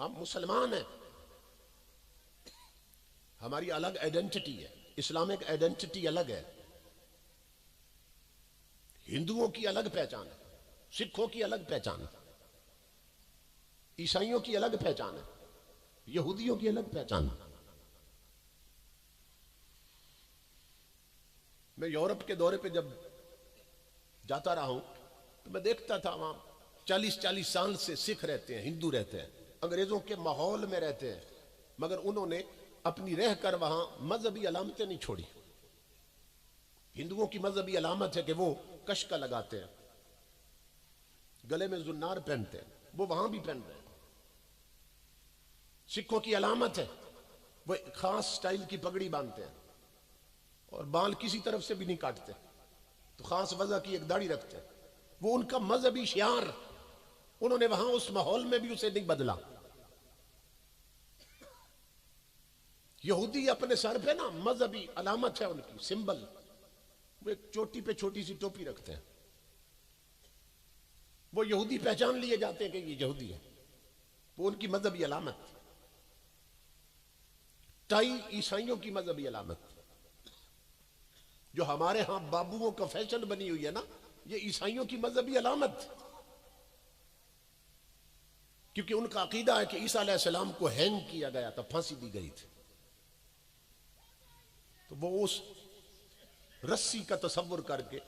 हम मुसलमान हैं, हमारी अलग आइडेंटिटी है, इस्लामिक आइडेंटिटी अलग है, हिंदुओं की अलग पहचान है, सिखों की अलग पहचान है, ईसाइयों की अलग पहचान है, यहूदियों की अलग पहचान है। मैं यूरोप के दौरे पे जब जाता रहा हूं तो मैं देखता था वहां 40-40 साल से सिख रहते हैं, हिंदू रहते हैं, अंग्रेजों के माहौल में रहते हैं, मगर उन्होंने अपनी रहकर वहां मजहबी अलामतें नहीं छोड़ी। हिंदुओं की मजहबी अलामत है कि वो कशका लगाते हैं, गले में जुन्नार पहनते हैं, वो वहां भी पहन रहे हैं। सिखों की अलामत है वो खास स्टाइल की पगड़ी बांधते हैं और बाल किसी तरफ से भी नहीं काटते, तो खास वजह की एक दाढ़ी रखते हैं। वो उनका मजहबी शियार, उन्होंने वहां उस माहौल में भी उसे नहीं बदला। यहूदी अपने सर पे ना मजहबी अलामत है उनकी, सिंबल, वो एक चोटी पे छोटी सी टोपी रखते हैं, वो यहूदी पहचान लिए जाते हैं कि ये यहूदी है, वो उनकी मजहबी अलामत। टाई ईसाइयों की मजहबी अलामत, जो हमारे यहां बाबुओं का फैशन बनी हुई है ना, ये ईसाइयों की मजहबी अलामत, क्योंकि उनका अकीदा है कि ईसा अलैहिस्सलाम को हैंग किया गया था, फांसी दी गई थी, तो वो उस रस्सी का तसव्वुर करके,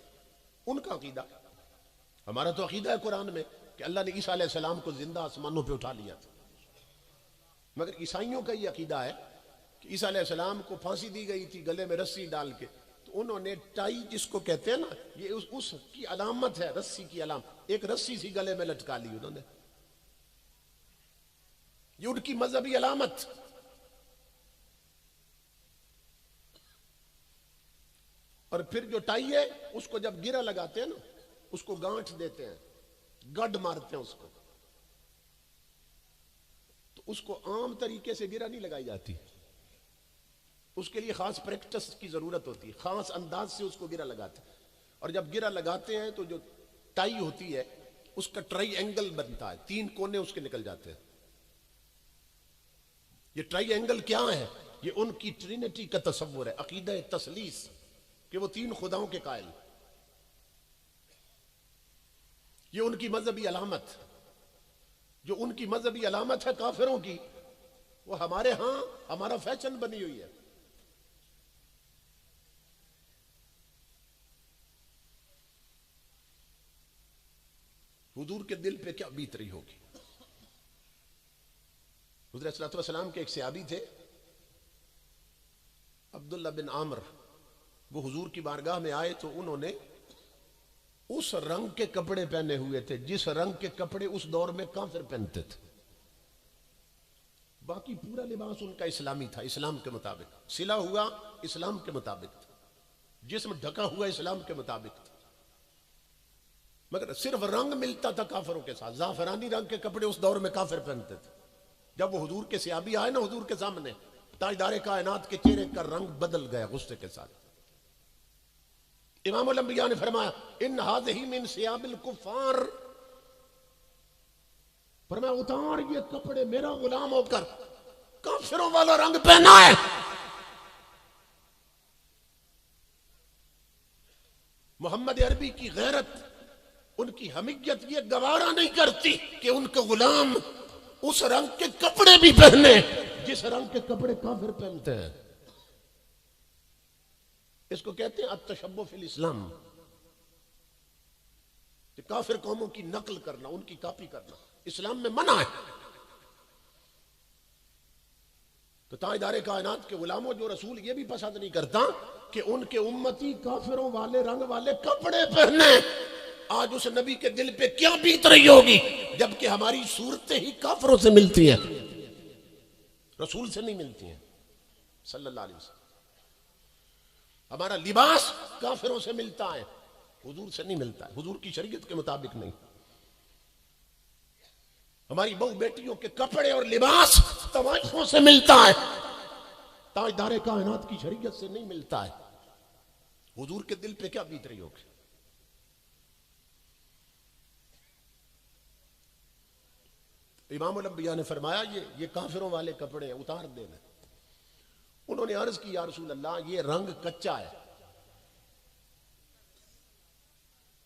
उनका अकीदा। हमारा तो अकीदा है कुरान में कि अल्लाह ने ईसा अलैहिस्सलाम को जिंदा आसमानों पे उठा लिया था, मगर ईसाइयों का ये अकीदा है कि ईसा अलैहिस्सलाम को फांसी दी गई थी गले में रस्सी डाल के, तो उन्होंने टाई जिसको कहते हैं ना, ये उसकी अलामत है, रस्सी की अलामत, एक रस्सी सी गले में लटका ली उन्होंने, ये उनकी मजहबी अलामत। और फिर जो टाई है उसको जब गिरा लगाते हैं ना, उसको गांठ देते हैं, गड मारते हैं उसको, तो उसको आम तरीके से गिरा नहीं लगाई जाती, उसके लिए खास प्रैक्टिस की जरूरत होती है, खास अंदाज से उसको गिरा लगाते हैं। और जब गिरा लगाते हैं तो जो टाई होती है उसका ट्राई एंगल बनता है, 3 कोने उसके निकल जाते हैं। ये ट्राई एंगल क्या है? ये उनकी ट्रिनिटी का तस्वुर है, अकीदा तसलीस, कि वो 3 खुदाओं के कायल। ये उनकी मजहबी अलामत, जो उनकी मजहबी अलामत है काफिरों की, वो हमारे यहां हमारा फैशन बनी हुई है। हुजूर के दिल पे क्या बीत रही होगी। हुजूर सल्लल्लाहु अलैहि वसल्लम के एक सहाबी थे, अब्दुल्ला बिन आमर, वो हुजूर की बारगाह में आए तो उन्होंने उस रंग के कपड़े पहने हुए थे जिस रंग के कपड़े उस दौर में काफिर पहनते थे। बाकी पूरा लिबास उनका इस्लामी था, इस्लाम के मुताबिक, सिला हुआ इस्लाम के मुताबिक था, जिस्म ढका हुआ इस्लाम के मुताबिक था, मगर सिर्फ रंग मिलता था काफिरों के साथ। जाफरानी रंग के कपड़े उस दौर में काफिर पहनते थे। जब वो हुजूर के सहाबी आए ना हुजूर के सामने, ताजदारे कायनात के चेहरे का रंग बदल गया गुस्से के साथ। इमामुल अंबिया ने फरमाया, इन हाज़िही मिन सियाबिल कुफ़ार, फरमाया उतार ये कपड़े, मेरा गुलाम होकर काफिरों वाला रंग पहना है। मोहम्मद अरबी की गैरत, उनकी हमियत ये गवारा नहीं करती कि उनके गुलाम उस रंग के कपड़े भी पहने जिस रंग के कपड़े काफिर पहनते हैं। इसको कहते हैं अत-तशब्बुह फिल इस्लाम, कि काफिर कौमों की नकल करना, उनकी कॉपी करना इस्लाम में मना है। तो ताजदारे कायनात के गुलामों, जो रसूल ये भी पसंद नहीं करता कि उनके उम्मती काफिरों वाले रंग वाले कपड़े पहने, आज उस नबी के दिल पे क्या बीत रही होगी, जबकि हमारी सूरतें ही काफिरों से मिलती हैं, रसूल से नहीं मिलती हैं सल्लल्लाहु अलैहि वसल्लम। हमारा लिबास काफिरों से मिलता है, हुजूर से नहीं मिलता है, हुजूर की शरीयत के मुताबिक नहीं। हमारी बहु बेटियों के कपड़े और लिबास तवाइफों से मिलता है, ताजदारे कायनात की शरीयत से नहीं मिलता है। हुजूर के दिल पे क्या बीत रही होगी। इमाम अल-अंबिया ने फरमाया ये काफिरों वाले कपड़े हैं, उतार देना। उन्होंने अर्ज की, या रसूल अल्लाह ये रंग कच्चा है,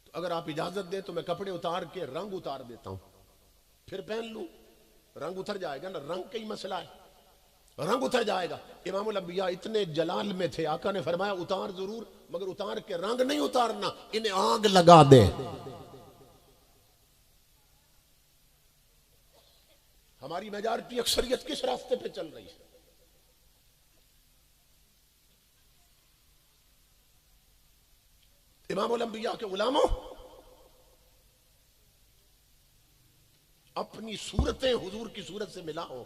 तो अगर आप इजाजत दें तो मैं कपड़े उतार के रंग उतार देता हूं, फिर पहन लूं, रंग उतर जाएगा ना, रंग का ही मसला है, रंग उतर जाएगा। इमाम अल-अंबिया इतने जलाल में थे, आका ने फरमाया उतार जरूर, मगर उतार के रंग नहीं उतारना, इन्हें आग लगा दे। हमारी मेजॉरिटी अक्सरियत किस रास्ते पे चल रही है? इमाम अल-अंबिया के गुलामों, अपनी सूरतें हुजूर की सूरत से मिलाओ,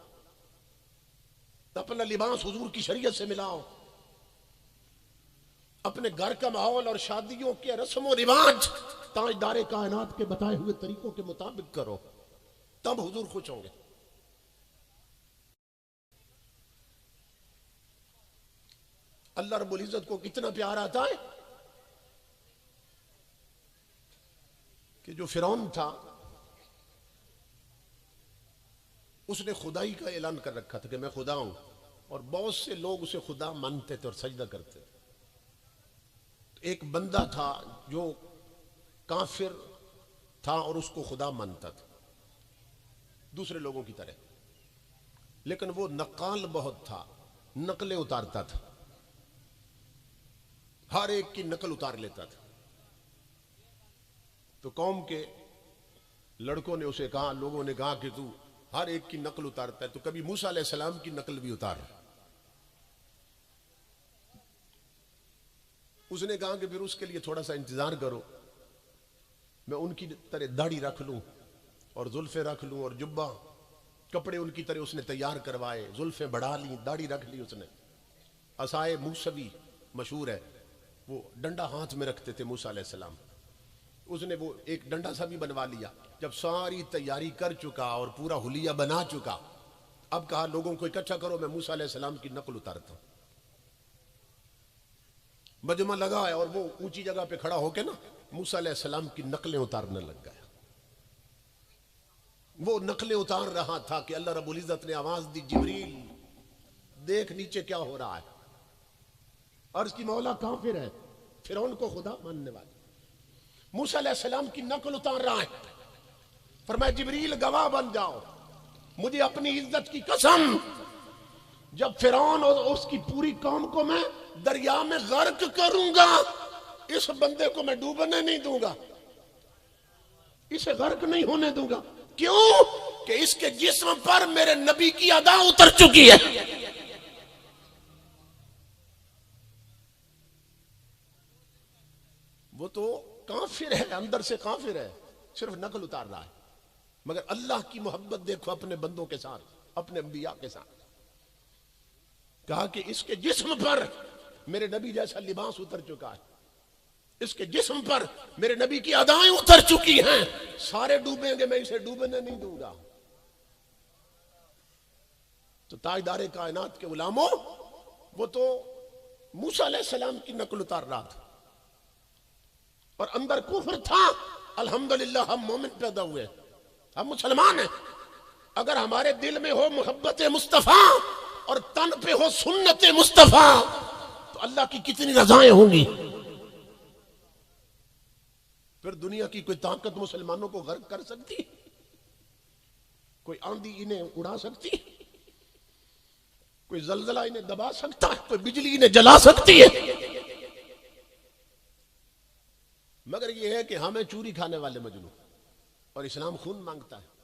अपना लिबास हुजूर की शरीयत से मिलाओ, अपने घर का माहौल और शादियों के रस्म रिवाज ताजदारे कायनात के बताए हुए तरीकों के मुताबिक करो, तब हुजूर खुश होंगे। अल्लाह रब्बुल इज्जत को कितना प्यार आता है कि जो फिरौन था उसने खुदाई का ऐलान कर रखा था कि मैं खुदा हूं, और बहुत से लोग उसे खुदा मानते थे और सजदा करते थे। तो एक बंदा था जो काफिर था और उसको खुदा मानता था दूसरे लोगों की तरह, लेकिन वो नकाल बहुत था, नकलें उतारता था, हर एक की नकल उतार लेता था। तो कौम के लड़कों ने उसे कहा, लोगों ने कहा कि तू हर एक की नकल उतारता है, तो कभी मूसा अलैहिस्सलाम की नकल भी उतार। उसने कहा कि फिर उसके लिए थोड़ा सा इंतजार करो, मैं उनकी तरह दाढ़ी रख लूं और जुल्फे रख लूं और जुब्बा, कपड़े उनकी तरह उसने तैयार करवाए, जुल्फे बढ़ा ली, दाढ़ी रख ली उसने। असाए मूसवी मशहूर है, वो डंडा हाथ में रखते थे मूसा अलैहिस्सलाम, उसने वो एक डंडा सा भी बनवा लिया। जब सारी तैयारी कर चुका और पूरा हुलिया बना चुका, अब कहा लोगों को इकट्ठा करो, मैं मूसा अलैहिस्सलाम की नकल उतारता हूं। मजमा लगा है और वो ऊंची जगह पे खड़ा होके ना मूसा अलैहिस्सलाम की नकलें उतारने लग गया। वो नकलें उतार रहा था कि अल्लाह रब्बुल इज्जत ने आवाज दी, जिब्रील देख नीचे क्या हो रहा है। अर्ज की मौला काफिर है, फिरौन को खुदा मानने वाले, मूसा अलैहिस्सलाम की नकल उतार रहा है। फरमाया जिब्रील गवाह बन जाओ, मुझे अपनी इज्जत की कसम, जब फिरौन और उसकी पूरी कौम को मैं दरिया में गर्क करूंगा, इस बंदे को मैं डूबने नहीं दूंगा, इसे गर्क नहीं होने दूंगा। क्यों? कि इसके जिस्म पर मेरे नबी की अदा उतर चुकी है। वो तो काफिर है, अंदर से काफिर है, सिर्फ नकल उतार रहा है। मगर अल्लाह की मोहब्बत देखो अपने बंदों के साथ, अपने अंबिया के साथ। कहा कि इसके जिस्म पर मेरे नबी जैसा लिबास उतर चुका है, इसके जिस्म पर मेरे नबी की अदाएं उतर चुकी हैं, सारे डूबेंगे, मैं इसे डूबने नहीं दूंगा। तो ताजदारे कायनात के गुलामों, वो तो मूसा अलैहिस्सलाम की नकल उतार रहा था और अंदर कुफ्र था। अल्हम्दुलिल्लाह हम मोमिन पैदा हुए, हम मुसलमान हैं। अगर हमारे दिल में हो मोहब्बत मुस्तफा और तन पे हो सुन्नत मुस्तफा, तो अल्लाह की कितनी रजाएं होंगी। फिर दुनिया की कोई ताकत मुसलमानों को गर्क कर सकती? कोई आंधी इन्हें उड़ा सकती? कोई जलजला इन्हें दबा सकता है? कोई बिजली इन्हें जला सकती है? मगर यह है कि हमें चूरी खाने वाले मजनू, और इस्लाम खून मांगता है।